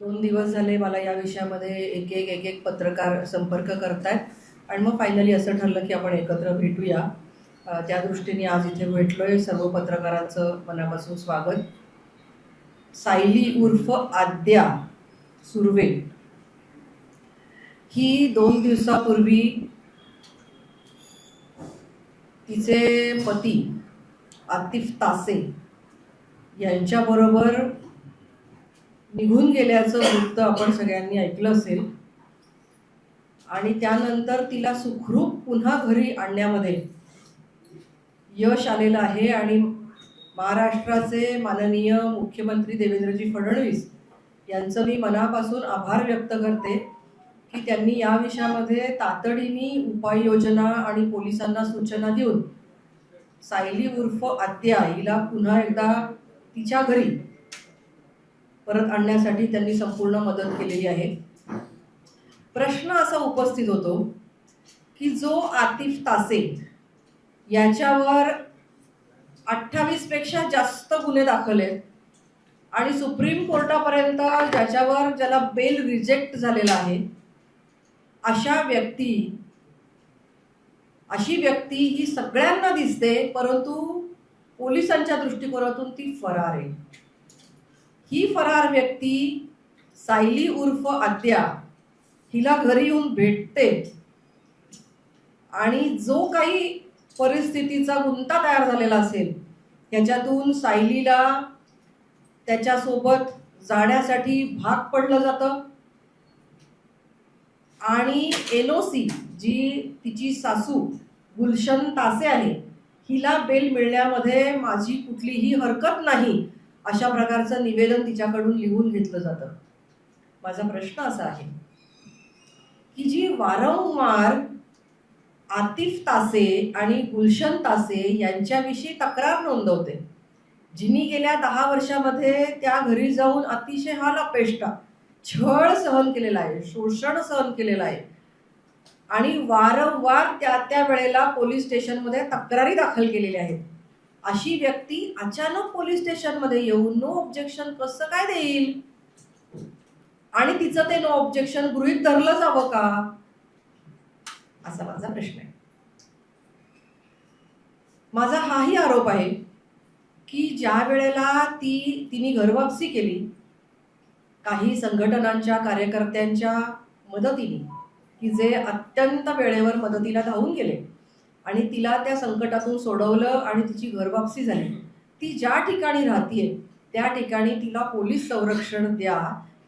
2 दिवस झाले मला या विषयामध्ये एक एक पत्रकार संपर्क करतायत आणि मग फायनली असं ठरलं की आपण एकत्र भेटूया. त्या दृष्टीने आज इथे भेटलोय. सर्व पत्रकारांचं मनापासून स्वागत. सायली उर्फ आद्या सुर्वे ही 2 दिवसापूर्वी तिचे पती आतिफ तासे यांच्याबरोबर निघून गेल्याचं वृत्त आपण सगळ्यांनी ऐकलं असेल आणि त्यानंतर तिला सुखरूप पुन्हा घरी आणण्यामध्ये यश आलेलं आहे आणि महाराष्ट्राचे माननीय मुख्यमंत्री देवेंद्रजी फडणवीस यांचं मी मनापासून आभार व्यक्त करते की त्यांनी या विषयामध्ये तातडीने उपाययोजना आणि पोलिसांना सूचना देऊन सायली उर्फ आद्या हिला पुन्हा एकदा तिच्या घरी परत आणण्यासाठी त्यांनी संपूर्ण मदत केलेली आहे. प्रश्न असा उपस्थित होतो की जो आतिफ तासे याच्यावर 28 पेक्षा जास्त गुन्हे दाखल आहेत आणि सुप्रीम कोर्टापर्यंत ज्याला बेल रिजेक्ट झालेला आहे, अशी व्यक्ती ही सगळ्यांना दिसते, परंतु पोलिसांच्या दृष्टिकोनातून ती फरार आहे. ही फरार व्यक्ती सायली उर्फ आद्या हिला घरी येऊन भेटते आणि जो काही परिस्थितीचा गुंता तयार झालेला असेल ह्याच्यातून सायलीला त्याच्यासोबत जाण्यासाठी भाग पडलं जातं आणि NOC जी तिची सासू गुलशन तासे आहे हिला बेल मिळण्यामध्ये माझी कुठलीही हरकत नाही अशा प्रकारचं निवेदन तिच्याकडून लिहून घेतलं जातं. माझा प्रश्न असा आहे की जी वारंवार आतिफ तासे आणि गुलशन तासे यांच्याविषयी तक्रार नोंदवते, जिनी गेल्या 10 वर्षामध्ये त्या घरी जाऊन अतिशय हालअपेष्टा, छळ सहन केलेला आहे, शोषण सहन केलेलं आहे आणि वारंवार त्या वेळेला पोलीस स्टेशनमध्ये तक्रारी दाखल केलेल्या आहेत, अशी व्यक्ती अचानक पोलीस स्टेशनमध्ये येऊन नो ऑब्जेक्शन कसं काय देईल आणि तिचं ते नो ऑब्जेक्शन गृहीत धरलं जावं का, असा माझा प्रश्न आहे. माझा हाही आरोप आहे की ज्या वेळेला तिने घरवापसी केली, काही संघटनांच्या कार्यकर्त्यांच्या मदतीने की जे अत्यंत वेळेवर मदतीला धावून गेले आणि तिला त्या संकटातून सोडवलं आणि तिची घरवापसी झाली, ती ज्या ठिकाणी राहतीये त्या ठिकाणी तिला पोलीस संरक्षण द्या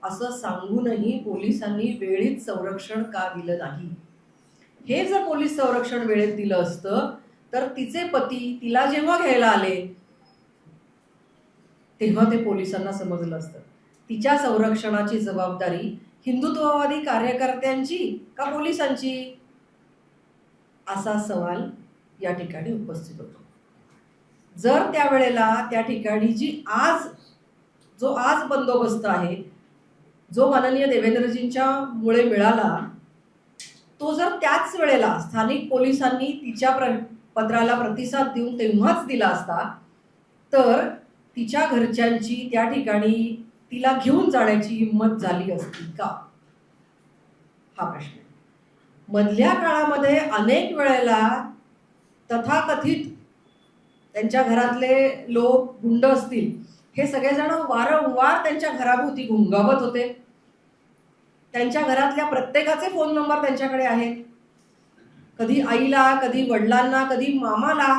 असं सांगूनही पोलिसांनी वेळीत संरक्षण का दिलं नाही. हे जर पोलीस संरक्षण वेळेत दिलं असतं तर तिचे पती तिला जेव्हा घ्यायला आले तेव्हा ते पोलिसांना समजलं असतं. तिच्या संरक्षणाची जबाबदारी हिंदुत्ववादी कार्यकर्त्यांची का पोलिसांची, असा सवाल या ठिकाणी उपस्थित होतो. जर त्यावेळेला त्या ठिकाणी जो आज बंदोबस्त आहे, जो माननीय देवेंद्रजींच्या मुळे मिळाला, तो जर त्याच वेळेला स्थानिक पोलिसांनी तिच्या पत्राला प्रतिसाद देऊन तेव्हाच दिला असता तर तिच्या घरच्यांची त्या ठिकाणी तिला घेऊन जाण्याची हिंमत झाली असती का, हा प्रश्न. मधल्या काळामध्ये अनेक वेळेला तथाकथित त्यांच्या घरातले लोक, गुंड असतील, हे सगळेजण वारंवार त्यांच्या घराभोवती घुंगावत होते. त्यांच्या घरातल्या प्रत्येकाचे फोन नंबर त्यांच्याकडे आहेत. कधी आईला, कधी वडिलांना, कधी मामाला,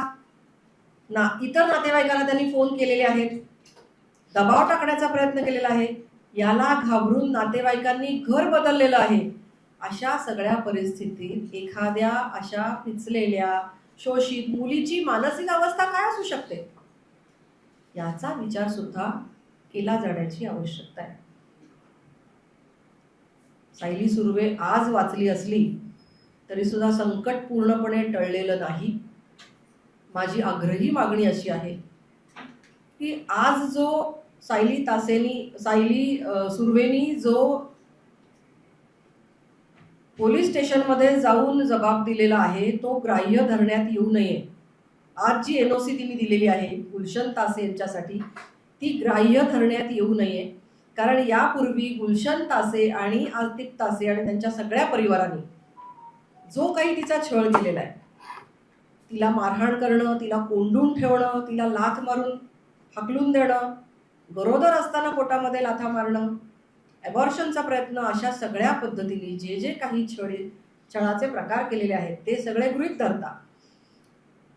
इतर नातेवाईकांना त्यांनी फोन केलेले आहेत, दबाव टाकण्याचा प्रयत्न केलेला आहे. याला घाबरून नातेवाईकांनी घर बदललेलं आहे. अशा सगळ्या परिस्थितीत एखाद्या अशा पिचलेल्या शोषित मुलीची मानसिक अवस्था काय असू शकते याचा विचार सुद्धा केला जाण्याची आवश्यकता आहे. सायली सुर्वे आज वाचली असली तरी सुद्धा संकट पूर्णपणे टळलेलं नाही. माझी आग्रही मागणी अशी आहे की आज जो सायली सुर्वेनी जो पोलीस स्टेशनमध्ये जाऊन जबाब दिलेला आहे तो ग्राह्य धरण्यात येऊ नये. आज जी NOC तिने दिलेली आहे गुलशन तासे यांच्यासाठी ती ग्राह्य धरण्यात येऊ नये. कारण यापूर्वी गुलशन तासे आणि आतिफ तासे आणि त्यांच्या सगळ्या परिवारांनी जो काही तिचा छळ केलेला आहे, तिला मारहाण करणं, तिला कोंडून ठेवणं, तिला लाथ मारून हाकलून देणं, गरोदर असताना पोटामध्ये लाथा मारणं, ॲबॉर्शनचा प्रयत्न, अशा सगळ्या पद्धतीने जे जे काही छळाचे प्रकार केलेले आहेत ते सगळे गृहीत धरता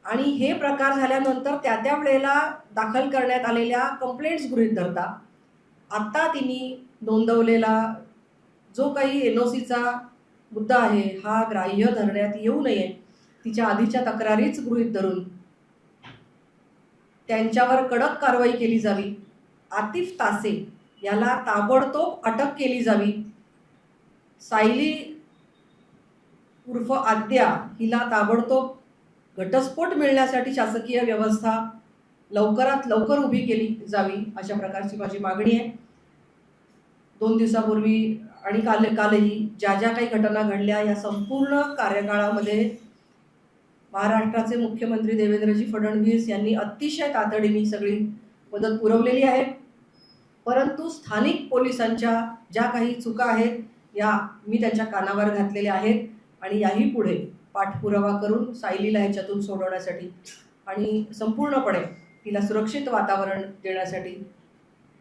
आणि हे प्रकार झाल्यानंतर त्या त्या वेळेला दाखल करण्यात आलेल्या कंप्लेंट्स गृहीत धरता आत्ता तिने नोंदवलेला जो काही NOCचा मुद्दा आहे हा ग्राह्य धरण्यात येऊ नये, तिच्या आधीच्या तक्रारीच गृहीत धरून त्यांच्यावर कडक कारवाई केली जावी, आतिफ तासे याला ताबडतोब अटक केली जावी, सायली उर्फ आद्या हिला ताबडतोब घटस्फोट मिळण्यासाठी शासकीय व्यवस्था लवकरात लवकर उभी केली जावी, अशा प्रकारची माझी मागणी आहे. 2 दिवसापूर्वी आणि कालही ज्या ज्या काही घटना घडल्या या संपूर्ण कार्यकाळामध्ये महाराष्ट्राचे मुख्यमंत्री देवेंद्रजी फडणवीस यांनी अतिशय तातडीने सगळी मदत पुरवलेली आहे. परंतु स्थानिक पोलिसांच्या ज्या काही चुका आहेत या मी त्यांच्या कानावर घातलेल्या आहेत आणि याही पुढे पाठपुरावा करून सायलीला ह्याच्यातून सोडवण्यासाठी आणि संपूर्णपणे तिला सुरक्षित वातावरण देण्यासाठी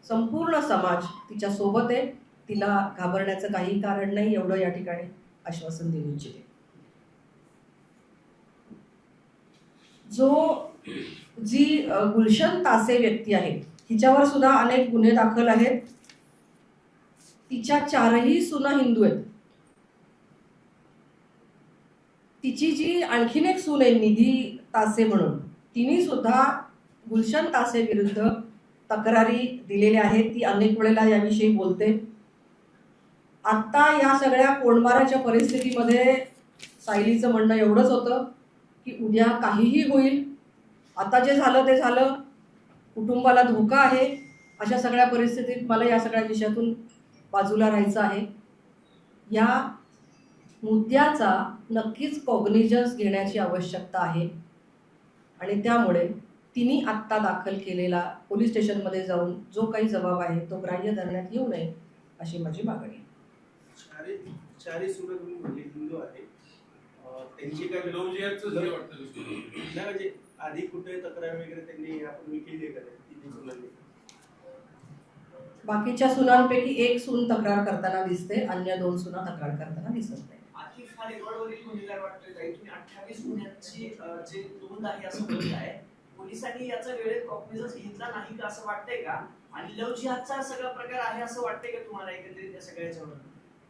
संपूर्ण समाज तिच्या सोबत आहे. तिला घाबरण्याचं काही कारण नाही, एवढं या ठिकाणी आश्वासन देऊ इच्छिते. जी गुलशन तासे व्यक्ती आहे हिच्यावर सुद्धा अनेक गुन्हे दाखल आहेत. तिच्या 4ही सुना हिंदू आहेत. तिची जी आणखीन एक सून आहे निधी तासे म्हणून, तिने सुद्धा गुलशन तासे विरुद्ध तक्रारी दिलेल्या आहेत. ती अनेक वेळेला याविषयी बोलते. आत्ता या सगळ्या कोंडमाराच्या परिस्थितीमध्ये सायलीचं म्हणणं एवढंच होतं की उद्या काहीही होईल, आता जे झालं ते झालं, कुटुंबाला धोका आहे, अशा सगळ्या परिस्थितीत मला या सगळ्या विषयातून बाजूला राहायचं आहे. या मुद्द्याचा नक्कीच कॉग्निजन्स घेण्याची आवश्यकता आहे आणि त्यामुळे तिने आत्ता दाखल केलेला पोलीस स्टेशनमध्ये जाऊन जो काही जबाब आहे तो ग्राह्य धरण्यात येऊ नये अशी माझी मागणी. चारी सुना तुम्ही म्हणजे हिंदू आहे, त्यांची काय म्हणजे आधी कुठे तक्रार वगैरे त्यांनी आपण केली आहे का? बाकीच्या सुनांपैकी एक सून तक्रार करताना दिसते, अन्य 2 सुना तक्रार करताना दिसत नाही. आतिफ हा रेकॉर्डवरील गुन्हेगार वाटतोय ताई. तुम्ही 28 गुन्ह्यांची जे नोंद आहे असं म्हणत आहे, पोलिसांनी याचा वेळेत कॉग्निझन्स घेतला नाही का असं वाटतंय का? आणि लव्ह जिहादचा सगळा प्रकार आहे असं वाटतंय का तुम्हाला एकंदरीत या सगळ्याच्यावर?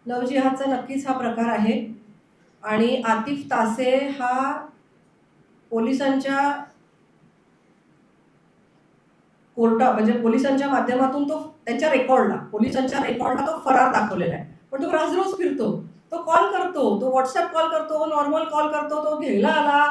लव्ह जिहादचा नक्कीच हा प्रकार आहे आणि आतिफ तासे हा पोलिसांच्या म्हणजे पोलिसांच्या माध्यमातून तो त्यांच्या पोलिसांच्या रेकॉर्डला तो फरार दाखवलेला आहे. पण तो रोज फिरतो, तो कॉल करतो, तो व्हॉट्सअप कॉल करतो, नॉर्मल कॉल करतो, तो घ्यायला आला,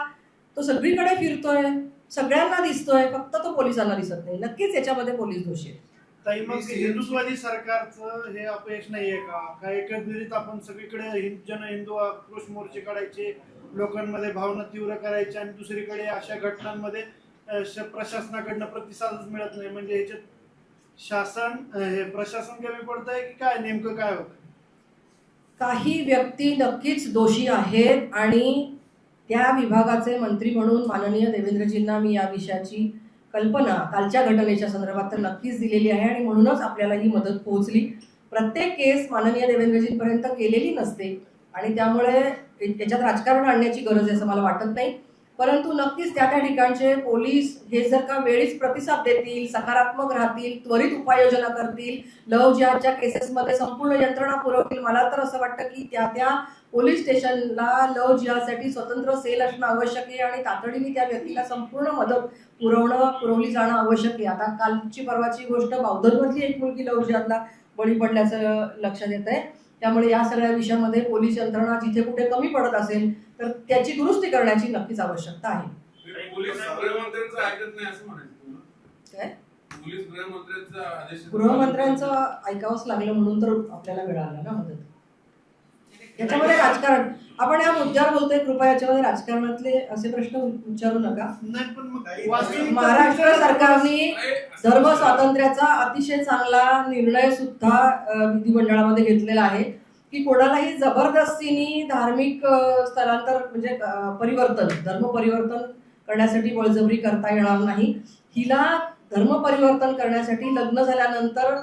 तो सगळीकडे फिरतोय, सगळ्यांना दिसतोय, फक्त तो पोलिसांना दिसत नाही. नक्कीच याच्यामध्ये पोलीस दोषी आहेत. ताई, मग हिंदुत्ववादी सरकारचं हे अपयश नाहीये का? काय एकंदरीत आपण सगळीकडे हिंदू आक्रोश मोर्चे काढायचे, लोकांमध्ये भावना तीव्र करायचे आणि दुसरीकडे अशा घटनांमध्ये प्रशासनाकडनं प्रतिसादच मिळत नाही, म्हणजे ह्याच्यात प्रशासन कमी पडत आहे की काय, नेमकं काय होतं? काही व्यक्ती नक्कीच दोषी आहेत आणि त्या विभागाचे मंत्री म्हणून माननीय देवेंद्रजींना मी या विषयाची कल्पना कालच्या घटनेच्या संदर्भात तर नक्कीच दिलेली आहे आणि म्हणूनच आपल्याला ही मदत पोहोचली. प्रत्येक केस माननीय देवेंद्रजींपर्यंत केलेली नसते आणि त्यामुळे याच्यात राजकारण आणण्याची गरज आहे असं मला वाटत नाही. परंतु नक्कीच त्या त्या ठिकाणचे पोलीस हे जर का वेळीच प्रतिसाद देतील, सकारात्मक राहतील, त्वरित उपाययोजना करतील, लव्ह जिहादच्या केसेसमध्ये संपूर्ण यंत्रणा पुरवतील, मला तर असं वाटतं की त्या त्या पोलीस स्टेशनला लव्ह जिहादसाठी स्वतंत्र सेल असणं आवश्यक आहे आणि तातडीने त्या व्यक्तीला संपूर्ण मदत पुरवली जाणं आवश्यक आहे. आता कालची परवाची गोष्ट बावधनमधली एक मुलगी लव्ह जिहादला बळी पडल्याचं लक्षात येत आहे. त्यामुळे या सगळ्या विषयामध्ये पोलीस यंत्रणा जिथे कुठे कमी पडत असेल तर त्याची दुरुस्ती करण्याची नक्कीच आवश्यकता आहे. गृहमंत्र्यांचं ऐकावंच लागलं म्हणून तर आपल्याला मिळालं ना मदत. याच्यामध्ये राजकारण, आपण या मुद्द्यावर बोलतोय, कृपया याच्यामध्ये राजकारणातले असे प्रश्न विचारू नका. नाही पण मग महाराष्ट्र सरकारने धर्म स्वातंत्र्याचा अतिशय चांगला निर्णय सुद्धा विधिमंडळामध्ये घेतलेला आहे की कोणालाही जबरदस्तीने धार्मिक स्थलांतर म्हणजे परिवर्तन, धर्म परिवर्तन करण्यासाठी बळजबरी करता येणार नाही. हिला धर्म परिवर्तन करण्यासाठी लग्न झाल्यानंतर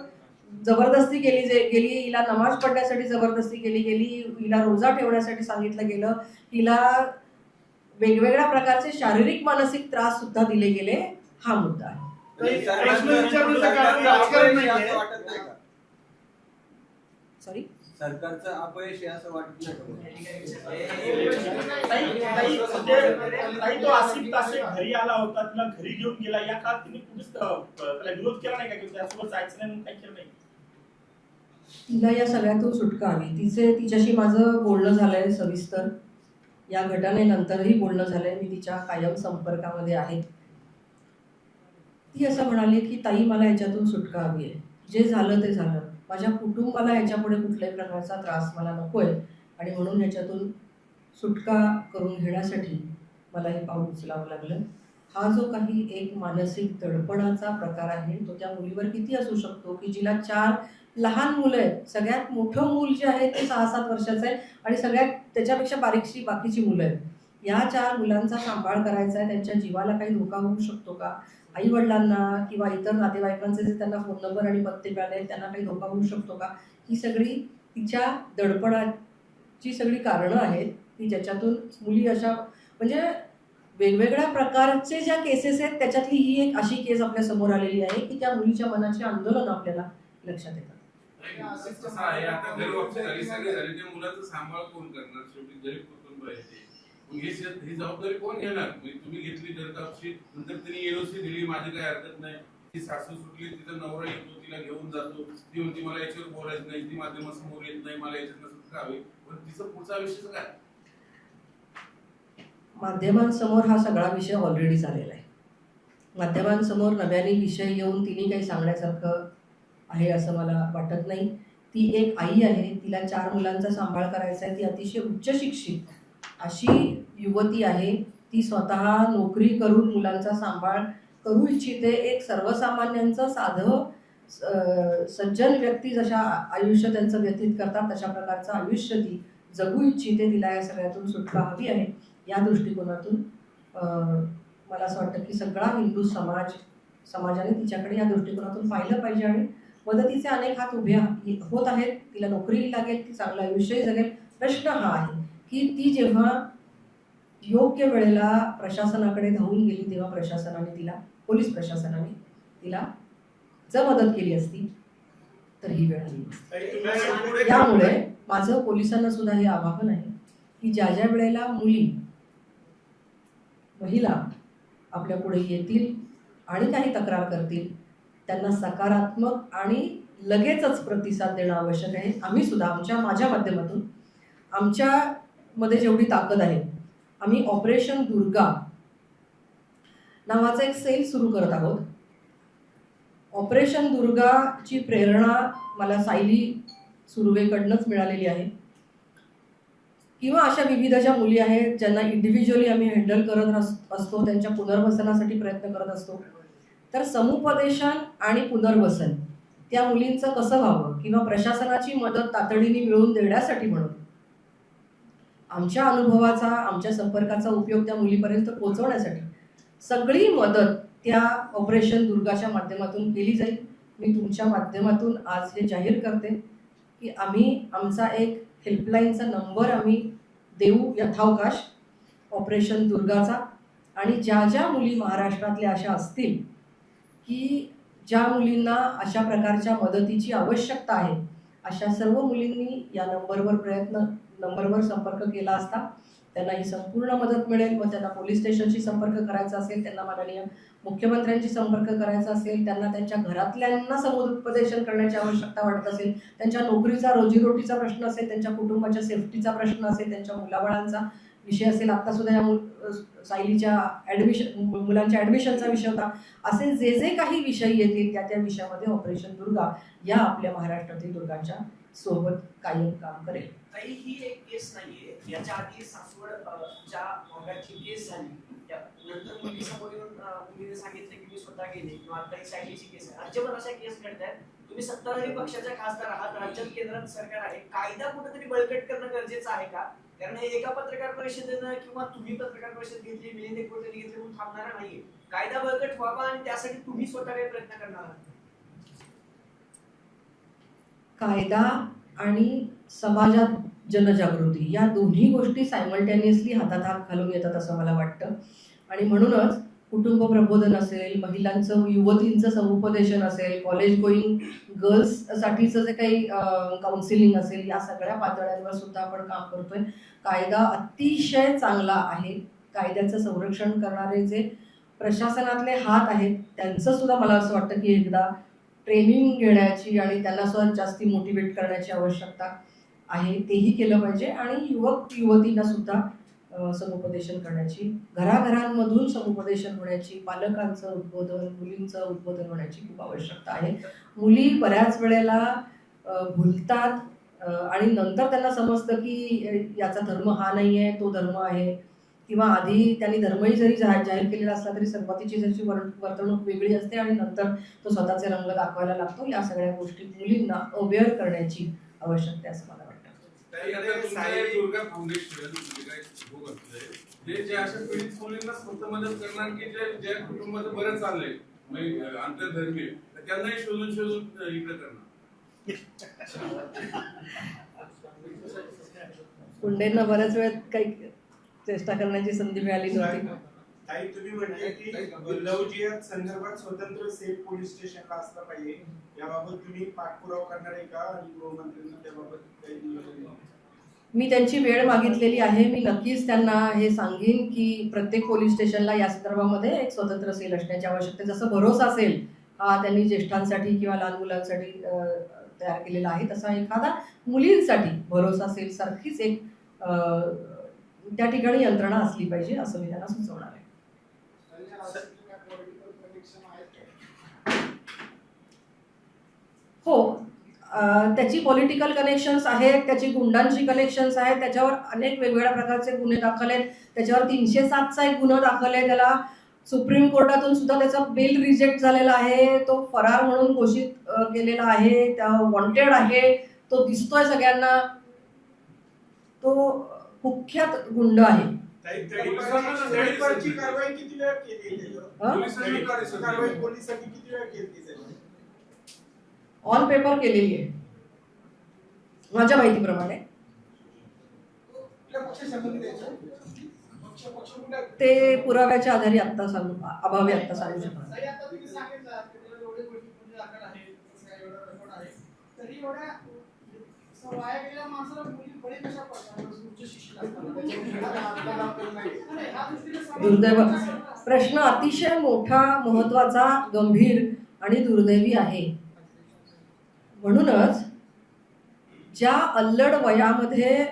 जबरदस्ती गेली, हिला नमाज पढण्यासाठी जबरदस्ती केली गेली, हिला रोजा ठेवण्यासाठी सांगितलं गेलं, हिला वेगवेगळ्या प्रकारचे शारीरिक मानसिक त्रास सुद्धा दिले गेले. हा मुद्दा आहे. सॉरी, सरकारचं अपयश आहे असं वाटत नाही. तो आसिफ तासे घरी आला होता, तिला घरी घेऊन गेला, या काळात तिने कुठेच त्याला विरोध केला नाही का, की त्यासोबत जायचं नाही म्हणून काही केलं नाही? तिला या सगळ्यातून सुटका हवी. तिच्याशी माझं बोलणं झालंय सविस्तर, या घटनेनंतरही बोलणं झालंय, मी तिच्या कायम संपर्कामध्ये आहे. ती असं म्हणाली की ताई मला याच्यातून सुटका हवी आहे, जे झालं ते झालं, माझ्या कुटुंबाला याच्यापुढे कुठल्याही प्रकारचा त्रास मला नकोय आणि म्हणून याच्यातून सुटका करून घेण्यासाठी मला हे पाऊल उचलावं लागलं. हा जो काही एक मानसिक दडपणाचा प्रकार आहे तो त्या मुलीवर किती असू शकतो की जिला 4 लहान मुलं आहेत. सगळ्यात मोठं मूल जे आहे ते 6-7 वर्षाचं आहे आणि सगळ्यात त्याच्यापेक्षा बारीकशी बाकीची मुलं आहेत. या 4 मुलांचा सांभाळ करायचा आहे, त्यांच्या जीवाला काही धोका होऊ शकतो का? आई वडिलांना किंवा इतर नातेवाईकांचे जे त्यांना फोन नंबर आणि पत्ते मिळाले त्यांना काही धोका होऊ शकतो का? ही सगळी तिच्या दडपणाची सगळी कारणं आहेत की ज्याच्यातून मुली अशा म्हणजे वेगवेगळ्या प्रकारचे ज्या केसेस आहेत त्याच्यातली ही एक अशी केस आपल्या समोर आलेली आहे की त्या मुलीच्या मनाचे आंदोलन आपल्याला लक्षात येतात. कसं आहे, आता घरी वापसी झाली, सगळे झाले, त्या मुलाचा सांभाळ कोण करणार? शेवटी गरीब कुटुंब आहे ते. मग ही जबाबदारी कोण घेणार? तुम्ही घेतली जरकापशी, नंतर तिने एनओसी दिली, माझी काही हरकत नाही. ती सासू सुटली, तिचा नवरा येतो, तिला घेऊन जातो, ती म्हणते मला याच्यावर बोलायचं नाही, ती माध्यमासमोर येत नाही, मला याच्यात सुटका हवी. पण तिचा पुढचा विषय काय? माध्यमांसमोर हा सगळा विषय ऑलरेडी झालेला आहे. माध्यमांसमोर नव्याने विषय येऊन तिने काही सांगण्यासारखं आहे असं मला वाटत नाही. ती एक आई आहे, तिला 4 मुलांचा सांभाळ करायचा आहे, ती अतिशय उच्च शिक्षित अशी युवती आहे. ती स्वतः नोकरी करून मुलांचा सांभाळ करू इच्छिते. एक सर्वसामान्यांचं साधं सज्जन व्यक्ती जशा आयुष्य त्यांचं व्यतीत करतात तशा प्रकारचं आयुष्य ती जगू इच्छिते. तिला या सगळ्यातून सुटका हवी आहे. या दृष्टिकोनातून मला असं वाटतं की सगळा हिंदू समाजाने तिच्याकडे या दृष्टिकोनातून पाहिलं पाहिजे आणि मदतीचे अनेक हात उभे होत आहेत. तिला नोकरीही लागेल, ती चांगलं आयुष्यही जगेल. प्रश्न हा आहे की ती जेव्हा योग्य वेळेला प्रशासनाकडे धावून गेली तेव्हा प्रशासनाने तिला, पोलीस प्रशासनाने तिला जर मदत केली असती तर ही वेळ आली नसती. त्यामुळे माझं पोलिसांना सुद्धा हे आवाहन आहे की ज्या ज्या वेळेला महिला आपल्या पुढे येतील आणि काही तक्रार करतील त्यांना सकारात्मक आणि लगेचच प्रतिसाद देणं आवश्यक आहे. आम्ही सुद्धा माझ्या माध्यमातून आमच्यामध्ये जेवढी ताकद आहे आम्ही ऑपरेशन दुर्गा नावाचा एक सेल सुरू करत आहोत. ऑपरेशन दुर्गाची प्रेरणा मला सायली सुर्वेकडनंच मिळालेली आहे किंवा अशा विविध ज्या मुली आहेत ज्यांना इंडिव्हिज्युअली आम्ही हँडल करत असतो, त्यांच्या पुनर्वसनासाठी प्रयत्न करत असतो. तर समुपदेशन आणि पुनर्वसन त्या मुलींचं कसं व्हावं किंवा प्रशासनाची मदत तातडीने मिळवून देण्यासाठी म्हणून आमच्या अनुभवाचा, आमच्या संपर्काचा उपयोग त्या मुलीपर्यंत पोहोचवण्यासाठी सगळी मदत त्या ऑपरेशन दुर्गाच्या माध्यमातून केली जाईल. मी तुमच्या माध्यमातून आज हे जाहीर करते की आम्ही आमचा एक हेल्पलाईनचा नंबर आम्ही देऊ यथावकाश ऑपरेशन दुर्गाचा. आणि ज्या ज्या मुली महाराष्ट्रातल्या अशा असतील की ज्या मुलींना अशा प्रकारच्या मदतीची आवश्यकता आहे अशा सर्व मुलींनी या नंबरवर संपर्क केला असता त्यांना ही संपूर्ण मदत मिळेल. मग त्यांना पोलीस स्टेशनशी संपर्क करायचा असेल, त्यांना माननीय मुख्यमंत्र्यांशी संपर्क करायचा असेल, त्यांना त्यांच्या घरातल्यांना समुपदेशन करण्याची आवश्यकता वाटत असेल, त्यांच्या नोकरीचा रोजीरोटीचा प्रश्न असेल, त्यांच्या कुटुंबाच्या सेफ्टीचा प्रश्न असेल, त्यांच्या मुलाबाळांचा विषय असेल, आत्तासुद्धा या सायलीच्या मुलांच्या ॲडमिशनचा विषय होता. असे जे जे काही विषय येतील त्या विषयामध्ये ऑपरेशन दुर्गा या आपल्या महाराष्ट्रातील दुर्गांच्या सोबत कायम काम करेल. ताई ही एक केस नाहीये. याच्या आधी सासवड ज्या भागाची केस झाली नंतर मुली समोर येऊन मुलीने सांगितलं की मी स्वतः गेले किंवा आता ही सायलीची केस आहे. राज्यभर अशा केस घडतात. तुम्ही सत्ताधारी पक्षाच्या खासदार आहात, राज्यात केंद्रात सरकार आहे, कायदा कुठेतरी बळकट करणं गरजेचं आहे का? कारण हे एका पत्रकार परिषदेनं किंवा तुम्ही पत्रकार परिषद घेतली, मिलिंद एकबोटेने घेतली म्हणून थांबणारा नाहीये. कायदा बळकट व्हावा आणि त्यासाठी तुम्ही स्वतः काही प्रयत्न करणार आहात. कायदा आणि समाजात जनजागृती या दोन्ही गोष्टी सायमल्टेनियसली हातात हात घालून येतात असं मला वाटतं. आणि म्हणूनच कुटुंब प्रबोधन असेल, महिलांचं युवतींचं समुपदेशन असेल, कॉलेज गोईंग गर्ल्ससाठीचं जे काही काउन्सिलिंग असेल, या सगळ्या पातळ्यांवर सुद्धा आपण काम करतोय. कायदा अतिशय चांगला आहे. कायद्याचं संरक्षण करणारे जे प्रशासनातले हात आहेत त्यांचं सुद्धा मला असं वाटतं की एकदा ट्रेनिंग घेण्याची आणि त्यांना सुद्धा जास्ती मोटिवेट करण्याची आवश्यकता आहे. तेही केलं पाहिजे आणि युवक युवतींना सुद्धा समुपदेशन करण्याची, घराघरांमधून समुपदेशन होण्याची, पालकांचं उद्बोधन, मुलींचं उद्बोधन होण्याची खूप आवश्यकता आहे. मुली बऱ्याच वेळेला भुलतात आणि नंतर त्यांना समजतं की याचा धर्म हा नाही आहे, तो धर्म आहे, किंवा आधी त्यांनी धर्मही जरी जाहीर केलेला असला तरी सुरुवातीची त्याची वर्तणूक वेगळी असते आणि नंतर तो स्वतःचे रंग दाखवायला लागतो. या सगळ्या गोष्टी मुलींना अवेअर करण्याची आवश्यकता आहे असं मला वाटतं. ताई, आता तुमचं हे दुर्गा फाउंडेशन जे काही सुरू करतंय, जे अशा पीडित मुलींनाच फक्त मदत करणार की ज्या कुटुंबाचं बरं चाललंय म्हणजे आंतरधर्मीय, तर त्यांनाही शोधून इकडे करणार? कुंडेंना बऱ्याच वेळ काही चेष्टा करण्याची संधी मिळाली नव्हती. ताई, तुम्ही म्हणले की लव्ह जिहाद संदर्भात स्वतंत्र सेफ पोलीस स्टेशनला असलं पाहिजे, याबाबत तुम्ही पाठपुरावा करणार आहे का? आणि गृहमंत्र्यांना त्याबाबत काही नियोजन आहे? मी त्यांची वेळ मागितलेली आहे. मी नक्कीच त्यांना हे सांगेन की प्रत्येक पोलीस स्टेशनला या संदर्भामध्ये एक स्वतंत्र सेल असण्याची आवश्यकता आहे. जसं भरोसा सेल हा त्यांनी ज्येष्ठांसाठी किंवा लहान मुलांसाठी तयार केलेला आहे, तसा एखादा मुलींसाठी भरोसा सेल सारखीच एक त्या ठिकाणी यंत्रणा असली पाहिजे असं मी त्यांना सुचवणार आहे. हो, त्याची पॉलिटिकल कनेक्शन्स आहेत, त्याची गुंडांची कनेक्शन्स आहेत, त्याच्यावर अनेक वेगवेगळ्या प्रकारचे गुन्हे दाखल आहेत. त्याच्यावर 307चा एक गुन्हा दाखल आहे. त्याला सुप्रीम कोर्टातून सुद्धा त्याचा बेल रिजेक्ट झालेला आहे. तो फरार म्हणून घोषित केलेला आहे. त्या वॉन्टेड आहे. तो दिसतोय सगळ्यांना. तो कुख्यात गुंड आहे. तडीपारची कारवाई किती वेळ केली? कारवाई पोलिसांनी किती वेळ केली? ऑन पेपर केलेली आहे माझ्या माहितीप्रमाणे. ते पुराव्याच्या आधारे आत्ता सांगू अभावी आत्ता सांगू शकतो. दुर्दैव प्रश्न अतिशय मोठा, महत्वाचा, गंभीर आणि दुर्दैवी आहे. म्हणूनच ज्या अल्लड वयामध्ये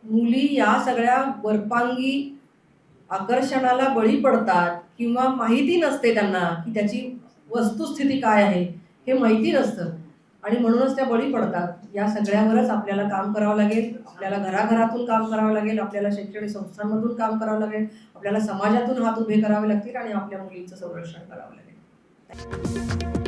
मुली या सगळ्या वरपांगी आकर्षणाला बळी पडतात किंवा माहिती नसते त्यांना की त्याची वस्तुस्थिती काय आहे हे माहिती नसतं आणि म्हणूनच त्या बळी पडतात. या सगळ्यावरच आपल्याला काम करावं लागेल. आपल्याला घराघरातून काम करावं लागेल. आपल्याला शैक्षणिक संस्थांमधून काम करावं लागेल. आपल्याला समाजातून हात उभे करावे लागतील आणि आपल्या मुलींचं संरक्षण करावं लागेल.